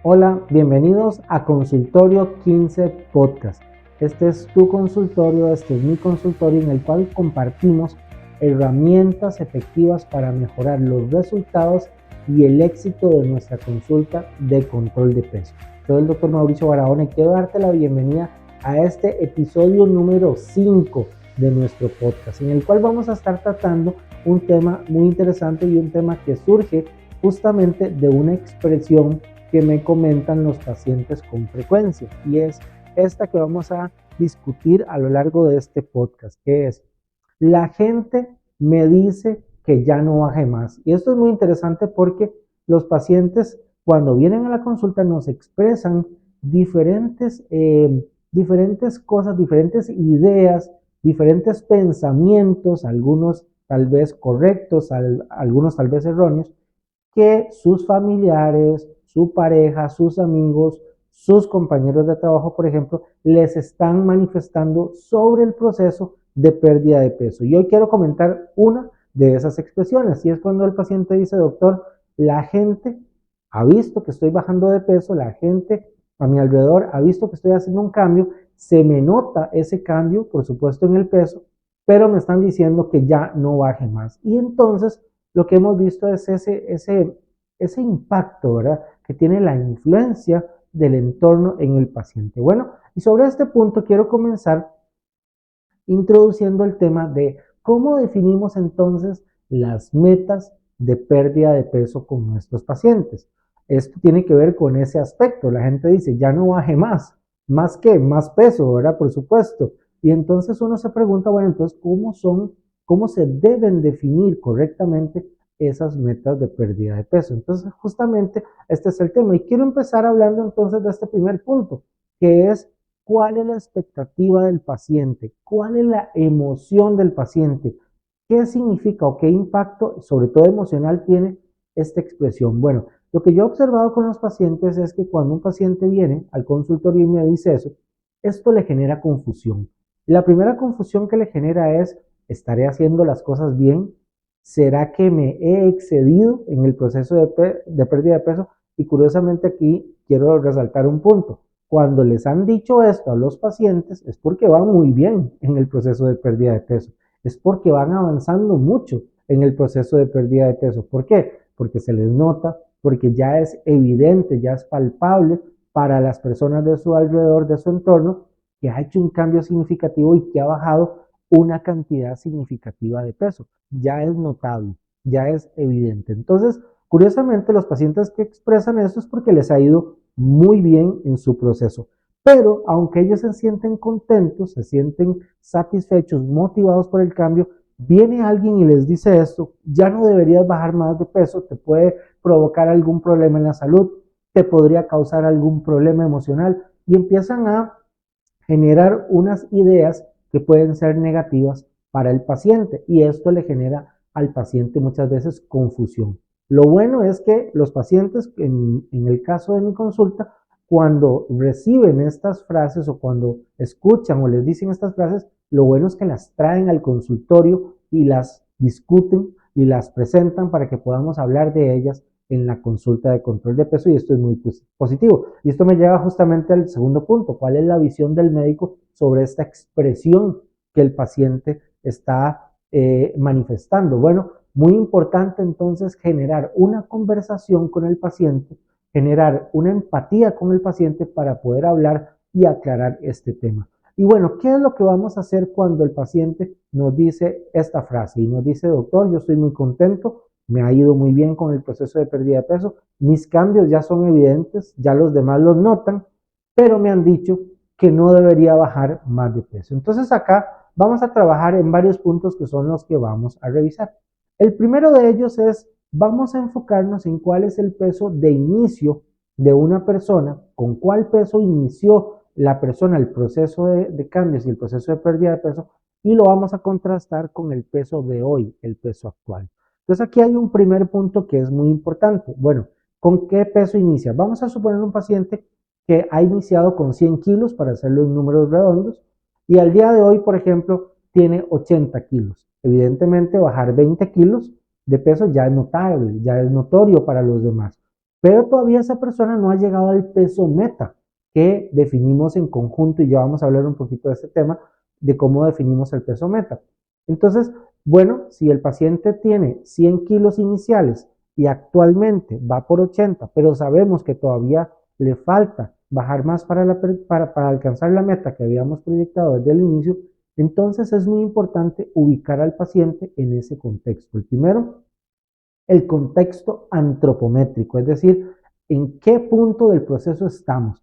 Hola, bienvenidos a Consultorio 15 Podcast. Este es tu consultorio, este es mi consultorio en el cual compartimos herramientas efectivas para mejorar los resultados y el éxito de nuestra consulta de control de peso. Soy el Dr. Mauricio Barahona y quiero darte la bienvenida a este episodio número 5 de nuestro podcast, en el cual vamos a estar tratando un tema muy interesante y un tema que surge justamente de una expresión que me comentan los pacientes con frecuencia, y es esta que vamos a discutir a lo largo de este podcast, que es: la gente me dice que ya no baje más. Y esto es muy interesante porque los pacientes, cuando vienen a la consulta, nos expresan diferentes cosas, diferentes ideas, diferentes pensamientos, algunos tal vez correctos, algunos tal vez erróneos, que sus familiares, su pareja, sus amigos, sus compañeros de trabajo, por ejemplo, les están manifestando sobre el proceso de pérdida de peso. Y hoy quiero comentar una de esas expresiones, y es cuando el paciente dice: doctor, la gente ha visto que estoy bajando de peso, la gente a mi alrededor ha visto que estoy haciendo un cambio, se me nota ese cambio, por supuesto, en el peso, pero me están diciendo que ya no baje más. Y entonces lo que hemos visto es ese impacto, ¿verdad?, que tiene la influencia del entorno en el paciente. Bueno, y sobre este punto quiero comenzar introduciendo el tema de cómo definimos entonces las metas de pérdida de peso con nuestros pacientes. Esto tiene que ver con ese aspecto. La gente dice: ya no baje más. ¿Más qué? Más peso, ¿verdad? Por supuesto. Y entonces uno se pregunta, bueno, entonces, ¿cómo se deben definir correctamente esas metas de pérdida de peso? Entonces, justamente este es el tema. Y quiero empezar hablando entonces de este primer punto, que es: ¿cuál es la expectativa del paciente? ¿Cuál es la emoción del paciente? ¿Qué significa o qué impacto, sobre todo emocional, tiene esta expresión? Bueno, lo que yo he observado con los pacientes es que cuando un paciente viene al consultorio y me dice eso, esto le genera confusión. La primera confusión que le genera es: ¿estaré haciendo las cosas bien? ¿Será que me he excedido en el proceso de pérdida de peso? Y curiosamente aquí quiero resaltar un punto. Cuando les han dicho esto a los pacientes es porque van muy bien en el proceso de pérdida de peso, es porque van avanzando mucho en el proceso de pérdida de peso. ¿Por qué? Porque se les nota, porque ya es evidente, ya es palpable para las personas de su alrededor, de su entorno, que ha hecho un cambio significativo y que ha bajado una cantidad significativa de peso. Ya es notable, ya es evidente. Entonces, curiosamente, los pacientes que expresan esto es porque les ha ido muy bien en su proceso. Pero aunque ellos se sienten contentos, se sienten satisfechos, motivados por el cambio, viene alguien y les dice esto: ya no deberías bajar más de peso, te puede provocar algún problema en la salud, te podría causar algún problema emocional, y empiezan a generar unas ideas que pueden ser negativas para el paciente, y esto le genera al paciente muchas veces confusión. Lo bueno es que los pacientes, en el caso de mi consulta, cuando reciben estas frases o cuando escuchan o les dicen estas frases, lo bueno es que las traen al consultorio y las discuten y las presentan para que podamos hablar de ellas en la consulta de control de peso, y esto es muy positivo. Y esto me lleva justamente al segundo punto: ¿cuál es la visión del médico sobre esta expresión que el paciente está manifestando? Bueno, muy importante entonces generar una conversación con el paciente, generar una empatía con el paciente para poder hablar y aclarar este tema. Y bueno, ¿qué es lo que vamos a hacer cuando el paciente nos dice esta frase y nos dice: doctor, yo estoy muy contento, me ha ido muy bien con el proceso de pérdida de peso, mis cambios ya son evidentes, ya los demás los notan, pero me han dicho que no debería bajar más de peso? Entonces acá vamos a trabajar en varios puntos que son los que vamos a revisar. El primero de ellos es: vamos a enfocarnos en cuál es el peso de inicio de una persona, con cuál peso inició la persona el proceso de cambios y el proceso de pérdida de peso, y lo vamos a contrastar con el peso de hoy, el peso actual. Entonces aquí hay un primer punto que es muy importante. Bueno, ¿con qué peso inicia? Vamos a suponer un paciente que ha iniciado con 100 kilos, para hacerlo en números redondos, y al día de hoy, por ejemplo, tiene 80 kilos. Evidentemente, bajar 20 kilos de peso ya es notable, ya es notorio para los demás. pero todavía esa persona no ha llegado al peso meta que definimos en conjunto, y ya vamos a hablar un poquito de este tema, de cómo definimos el peso meta. Entonces, bueno, si el paciente tiene 100 kilos iniciales y actualmente va por 80, pero sabemos que todavía le falta bajar más para alcanzar la meta que habíamos proyectado desde el inicio, entonces es muy importante ubicar al paciente en ese contexto. El primero, el contexto antropométrico, es decir, en qué punto del proceso estamos.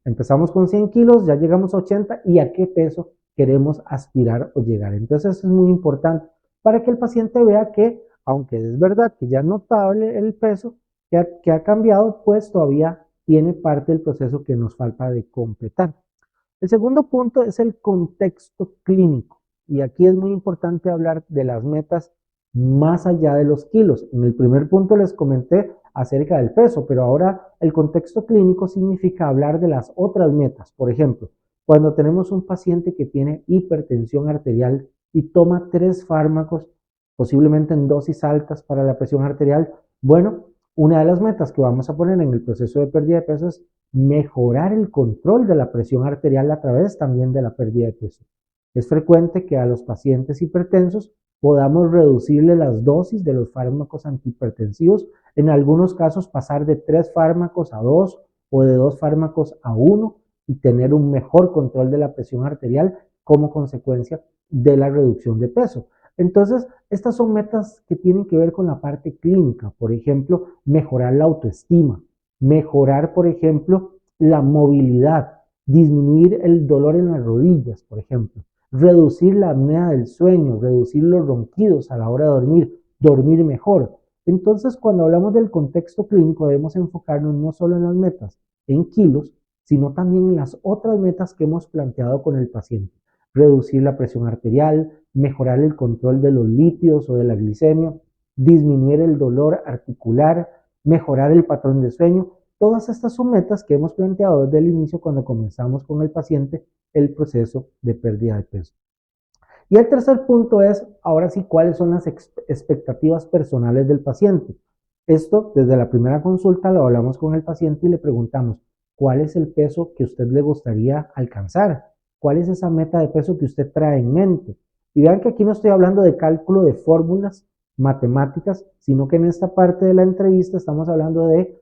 Empezamos con 100 kilos, ya llegamos a 80 y a qué peso queremos aspirar o llegar. Entonces eso es muy importante para que el paciente vea que, aunque es verdad que ya es notable el peso que ha cambiado, pues todavía tiene parte del proceso que nos falta de completar. El segundo punto es el contexto clínico. Y aquí es muy importante hablar de las metas más allá de los kilos. En el primer punto les comenté acerca del peso, pero ahora el contexto clínico significa hablar de las otras metas. Por ejemplo, cuando tenemos un paciente que tiene hipertensión arterial y toma 3 fármacos, posiblemente en dosis altas para la presión arterial, bueno, una de las metas que vamos a poner en el proceso de pérdida de peso es mejorar el control de la presión arterial a través también de la pérdida de peso. Es frecuente que a los pacientes hipertensos podamos reducirle las dosis de los fármacos antihipertensivos, en algunos casos pasar de 3 fármacos a 2 o de 2 fármacos a 1 y tener un mejor control de la presión arterial como consecuencia de la reducción de peso. Entonces, estas son metas que tienen que ver con la parte clínica, por ejemplo, mejorar la autoestima, mejorar, por ejemplo, la movilidad, disminuir el dolor en las rodillas, por ejemplo, reducir la apnea del sueño, reducir los ronquidos a la hora de dormir, dormir mejor. Entonces, cuando hablamos del contexto clínico, debemos enfocarnos no solo en las metas en kilos, sino también en las otras metas que hemos planteado con el paciente. Reducir la presión arterial, mejorar el control de los lípidos o de la glicemia, disminuir el dolor articular, mejorar el patrón de sueño. Todas estas son metas que hemos planteado desde el inicio cuando comenzamos con el paciente el proceso de pérdida de peso. Y el tercer punto es, ahora sí, cuáles son las expectativas personales del paciente. Esto, desde la primera consulta, lo hablamos con el paciente y le preguntamos, ¿cuál es el peso que usted le gustaría alcanzar? ¿Cuál es esa meta de peso que usted trae en mente? Y vean que aquí no estoy hablando de cálculo de fórmulas matemáticas, sino que en esta parte de la entrevista estamos hablando de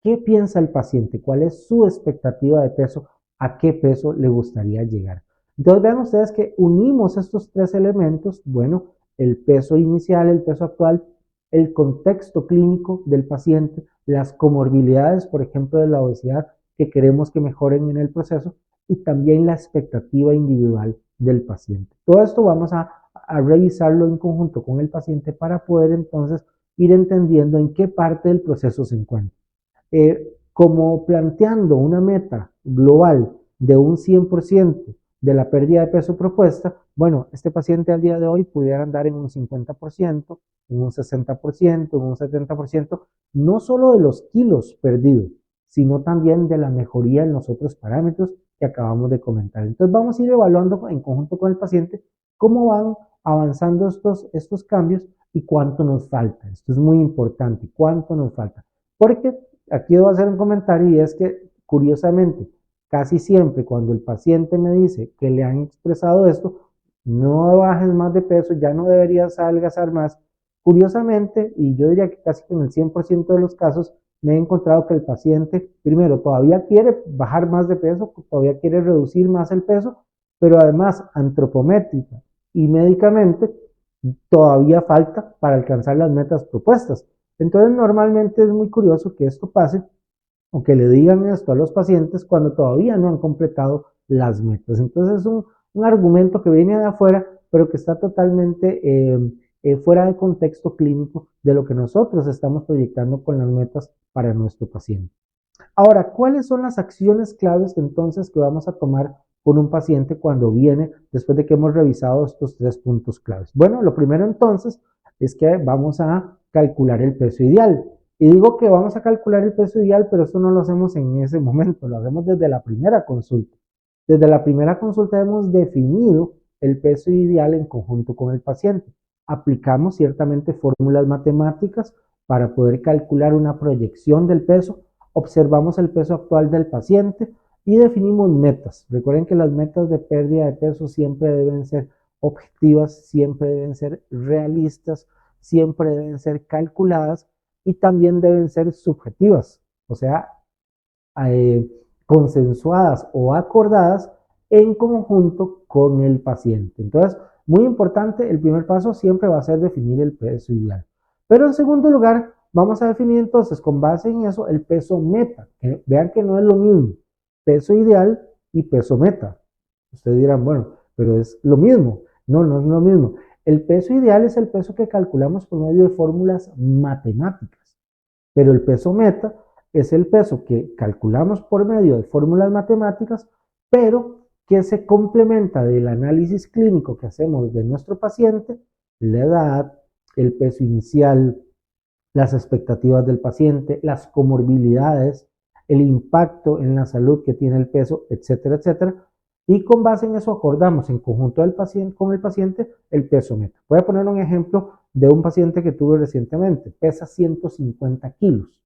qué piensa el paciente, cuál es su expectativa de peso, a qué peso le gustaría llegar. Entonces vean ustedes que unimos estos 3 elementos, bueno, el peso inicial, el peso actual, el contexto clínico del paciente, las comorbilidades, por ejemplo, de la obesidad que queremos que mejoren en el proceso y también la expectativa individual del paciente. Todo esto vamos a revisarlo en conjunto con el paciente para poder entonces ir entendiendo en qué parte del proceso se encuentra. Como planteando una meta global de un 100% de la pérdida de peso propuesta, bueno, este paciente al día de hoy pudiera andar en un 50%, en un 60%, en un 70%, no solo de los kilos perdidos, sino también de la mejoría en los otros parámetros que acabamos de comentar. Entonces vamos a ir evaluando en conjunto con el paciente cómo van avanzando estos cambios y cuánto nos falta. Esto es muy importante, cuánto nos falta. Porque aquí debo hacer un comentario y es que, curiosamente, casi siempre cuando el paciente me dice que le han expresado esto, no bajes más de peso, ya no deberías adelgazar más. Curiosamente, y yo diría que casi en el 100% de los casos, me he encontrado que el paciente, primero, todavía quiere bajar más de peso, todavía quiere reducir más el peso, pero además, antropométrica y médicamente, todavía falta para alcanzar las metas propuestas. Entonces, normalmente es muy curioso que esto pase o que le digan esto a los pacientes cuando todavía no han completado las metas. Entonces, es un argumento que viene de afuera, pero que está totalmente fuera de contexto clínico de lo que nosotros estamos proyectando con las metas para nuestro paciente. Ahora, ¿cuáles son las acciones claves entonces que vamos a tomar con un paciente cuando viene después de que hemos revisado estos 3 puntos claves? Bueno, lo primero entonces es que vamos a calcular el peso ideal. Y digo que vamos a calcular el peso ideal, pero esto no lo hacemos en ese momento, lo hacemos desde la primera consulta. Desde la primera consulta hemos definido el peso ideal en conjunto con el paciente. Aplicamos ciertamente fórmulas matemáticas para poder calcular una proyección del peso, observamos el peso actual del paciente y definimos metas. Recuerden que las metas de pérdida de peso siempre deben ser objetivas, siempre deben ser realistas, siempre deben ser calculadas y también deben ser subjetivas, o sea, eh, consensuadas o acordadas en conjunto con el paciente. Entonces, muy importante, el primer paso siempre va a ser definir el peso ideal. Pero en segundo lugar, vamos a definir entonces con base en eso el peso meta. Vean que no es lo mismo peso ideal y peso meta. Ustedes dirán, bueno, pero es lo mismo. No, no es lo mismo. El peso ideal es el peso que calculamos por medio de fórmulas matemáticas, pero el peso meta es el peso que calculamos por medio de fórmulas matemáticas, pero que se complementa del análisis clínico que hacemos de nuestro paciente, la edad, el peso inicial, las expectativas del paciente, las comorbilidades, el impacto en la salud que tiene el peso, etcétera, etcétera. Y con base en eso acordamos en conjunto del paciente, con el paciente el peso meta. Voy a poner un ejemplo de un paciente que tuve recientemente. Pesa 150 kilos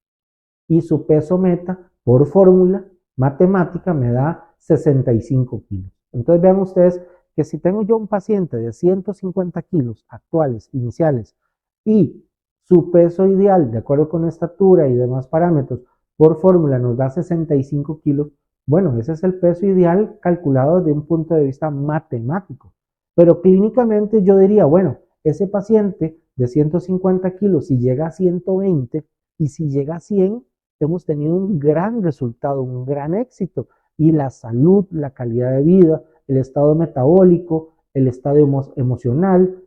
y su peso meta por fórmula matemática me da 65 kilos. Entonces vean ustedes que si tengo yo un paciente de 150 kilos actuales, iniciales, y su peso ideal, de acuerdo con estatura y demás parámetros, por fórmula nos da 65 kilos, bueno, ese es el peso ideal calculado desde un punto de vista matemático. Pero clínicamente yo diría, bueno, ese paciente de 150 kilos, si llega a 120 y si llega a 100, hemos tenido un gran resultado, un gran éxito. Y la salud, la calidad de vida, el estado metabólico, el estado emocional,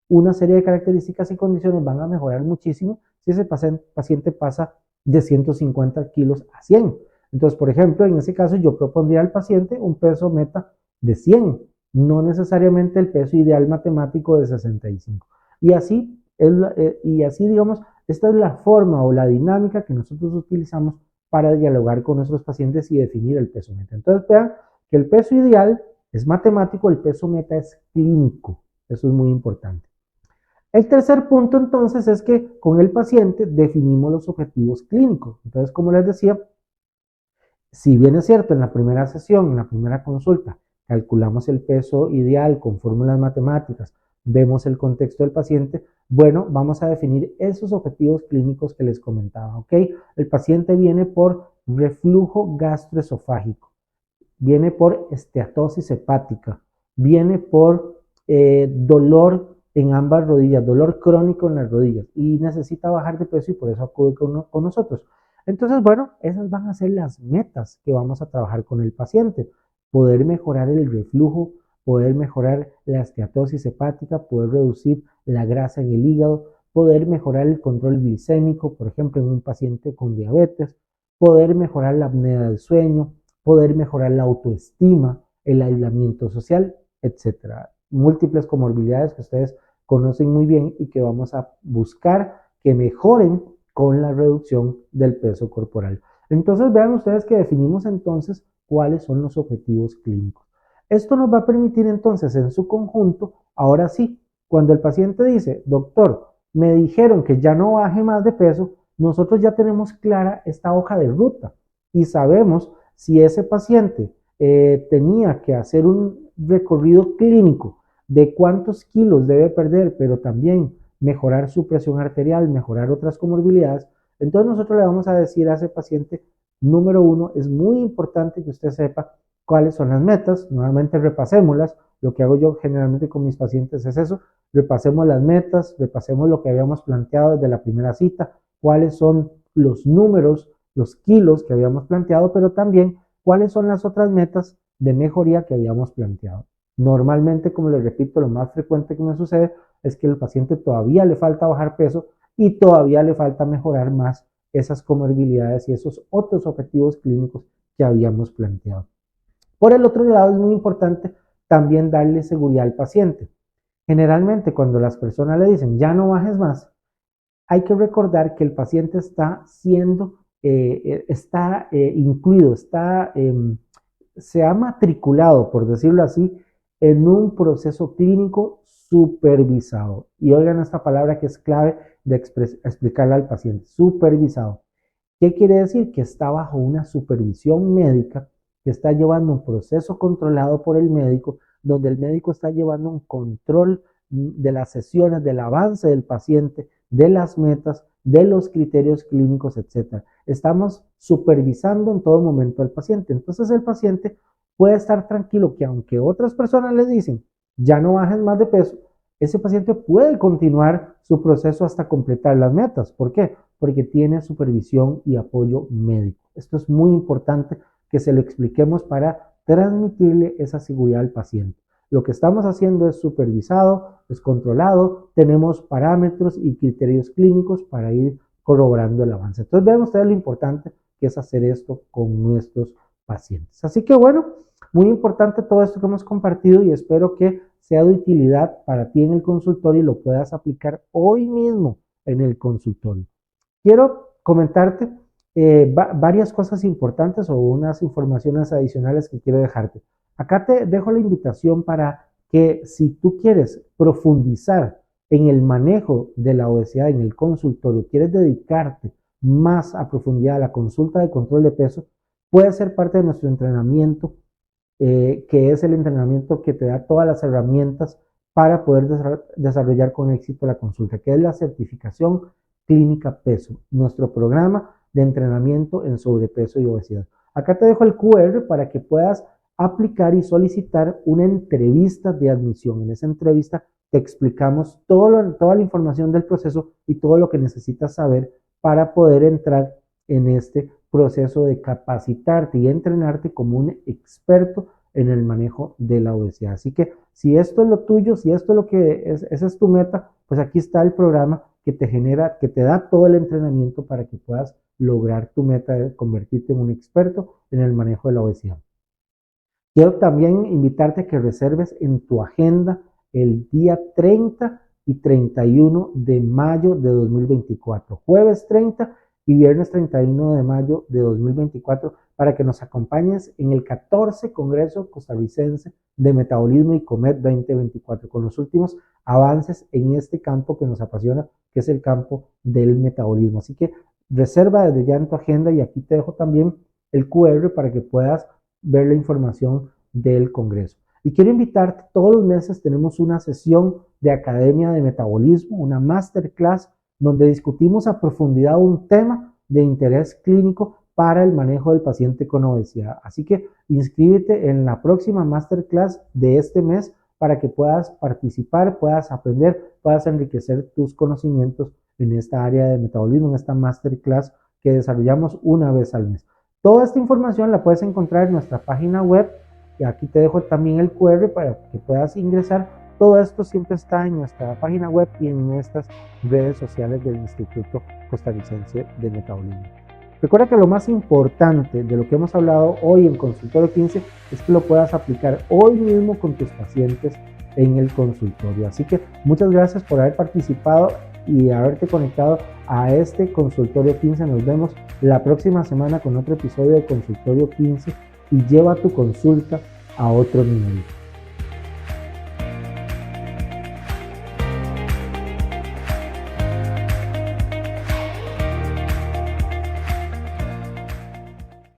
una serie de características y condiciones van a mejorar muchísimo si ese paciente pasa de 150 kilos a 100. Entonces, por ejemplo, en ese caso yo propondría al paciente un peso meta de 100, no necesariamente el peso ideal matemático de 65. Y así, digamos, esta es la forma o la dinámica que nosotros utilizamos para dialogar con nuestros pacientes y definir el peso meta. Entonces vean que el peso ideal es matemático, el peso meta es clínico. Eso es muy importante. El tercer punto entonces es que con el paciente definimos los objetivos clínicos. Entonces, como les decía, si bien es cierto, en la primera sesión, en la primera consulta, calculamos el peso ideal con fórmulas matemáticas, vemos el contexto del paciente, bueno, vamos a definir esos objetivos clínicos que les comentaba, ¿ok? El paciente viene por reflujo gastroesofágico, viene por esteatosis hepática, viene por dolor en ambas rodillas, dolor crónico en las rodillas y necesita bajar de peso y por eso acude con nosotros. Entonces, bueno, esas van a ser las metas que vamos a trabajar con el paciente. Poder mejorar el reflujo, poder mejorar la esteatosis hepática, poder reducir la grasa en el hígado, poder mejorar el control glicémico, por ejemplo, en un paciente con diabetes, poder mejorar la apnea del sueño, poder mejorar la autoestima, el aislamiento social, etcétera. Múltiples comorbilidades que ustedes conocen muy bien y que vamos a buscar que mejoren con la reducción del peso corporal. Entonces vean ustedes que definimos entonces cuáles son los objetivos clínicos. Esto nos va a permitir entonces en su conjunto, ahora sí, cuando el paciente dice, doctor, me dijeron que ya no baje más de peso, nosotros ya tenemos clara esta hoja de ruta y sabemos si ese paciente tenía que hacer un recorrido clínico de cuántos kilos debe perder, pero también mejorar su presión arterial, mejorar otras comorbilidades, entonces nosotros le vamos a decir a ese paciente, número uno, es muy importante que usted sepa cuáles son las metas, nuevamente repasémoslas, lo que hago yo generalmente con mis pacientes es eso, repasemos las metas, repasemos lo que habíamos planteado desde la primera cita, cuáles son los números, los kilos que habíamos planteado, pero también cuáles son las otras metas de mejoría que habíamos planteado. Normalmente, como les repito, lo más frecuente que me sucede es que el paciente todavía le falta bajar peso y todavía le falta mejorar más esas comorbilidades y esos otros objetivos clínicos que habíamos planteado. Por el otro lado, es muy importante también darle seguridad al paciente. Generalmente, cuando las personas le dicen ya no bajes más, hay que recordar que el paciente está siendo, incluido, se ha matriculado, por decirlo así, en un proceso clínico supervisado. Y oigan esta palabra que es clave de explicarle al paciente, supervisado. ¿Qué quiere decir? Que está bajo una supervisión médica, que está llevando un proceso controlado por el médico, donde el médico está llevando un control de las sesiones, del avance del paciente, de las metas, de los criterios clínicos, etc. Estamos supervisando en todo momento al paciente. Entonces el paciente puede estar tranquilo que aunque otras personas le dicen, ya no bajes más de peso, ese paciente puede continuar su proceso hasta completar las metas. ¿Por qué? Porque tiene supervisión y apoyo médico. Esto es muy importante que se lo expliquemos para transmitirle esa seguridad al paciente. Lo que estamos haciendo es supervisado, es controlado, tenemos parámetros y criterios clínicos para ir corroborando el avance. Entonces vean ustedes lo importante que es hacer esto con nuestros pacientes. Así que bueno, muy importante todo esto que hemos compartido y espero que sea de utilidad para ti en el consultorio y lo puedas aplicar hoy mismo en el consultorio. Quiero comentarte varias cosas importantes o unas informaciones adicionales que quiero dejarte. Acá te dejo la invitación para que si tú quieres profundizar en el manejo de la obesidad en el consultorio, quieres dedicarte más a profundidad a la consulta de control de peso, puede ser parte de nuestro entrenamiento, que es el entrenamiento que te da todas las herramientas para poder desarrollar con éxito la consulta, que es la certificación clínica peso, nuestro programa de entrenamiento en sobrepeso y obesidad. Acá te dejo el QR para que puedas aplicar y solicitar una entrevista de admisión. En esa entrevista te explicamos toda la información del proceso y todo lo que necesitas saber para poder entrar en este proceso de capacitarte y entrenarte como un experto en el manejo de la obesidad. Así que si esto es lo tuyo, si esto es lo que esa es tu meta, pues aquí está el programa que te genera, que te da todo el entrenamiento para que puedas lograr tu meta de convertirte en un experto en el manejo de la obesidad. Quiero también invitarte a que reserves en tu agenda el día 30 y 31 de mayo de 2024, jueves 30 y viernes 31 de mayo de 2024, para que nos acompañes en el 14 Congreso Costarricense de Metabolismo y Comer 2024, con los últimos avances en este campo que nos apasiona, que es el campo del metabolismo. Así que reserva desde ya en tu agenda y aquí te dejo también el QR para que puedas ver la información del Congreso. Y quiero invitarte, todos los meses tenemos una sesión de Academia de Metabolismo, una masterclass donde discutimos a profundidad un tema de interés clínico para el manejo del paciente con obesidad. Así que inscríbete en la próxima masterclass de este mes para que puedas participar, puedas aprender, puedas enriquecer tus conocimientos en esta área de metabolismo, en esta masterclass que desarrollamos una vez al mes. Toda esta información la puedes encontrar en nuestra página web y aquí te dejo también el QR para que puedas ingresar. Todo esto siempre está en nuestra página web y en nuestras redes sociales del Instituto Costarricense de Metabolismo. Recuerda que lo más importante de lo que hemos hablado hoy en Consultorio 15 es que lo puedas aplicar hoy mismo con tus pacientes en el consultorio. Así que muchas gracias por haber participado y haberte conectado a este Consultorio 15. Nos vemos la próxima semana con otro episodio de Consultorio 15 y lleva tu consulta a otro nivel.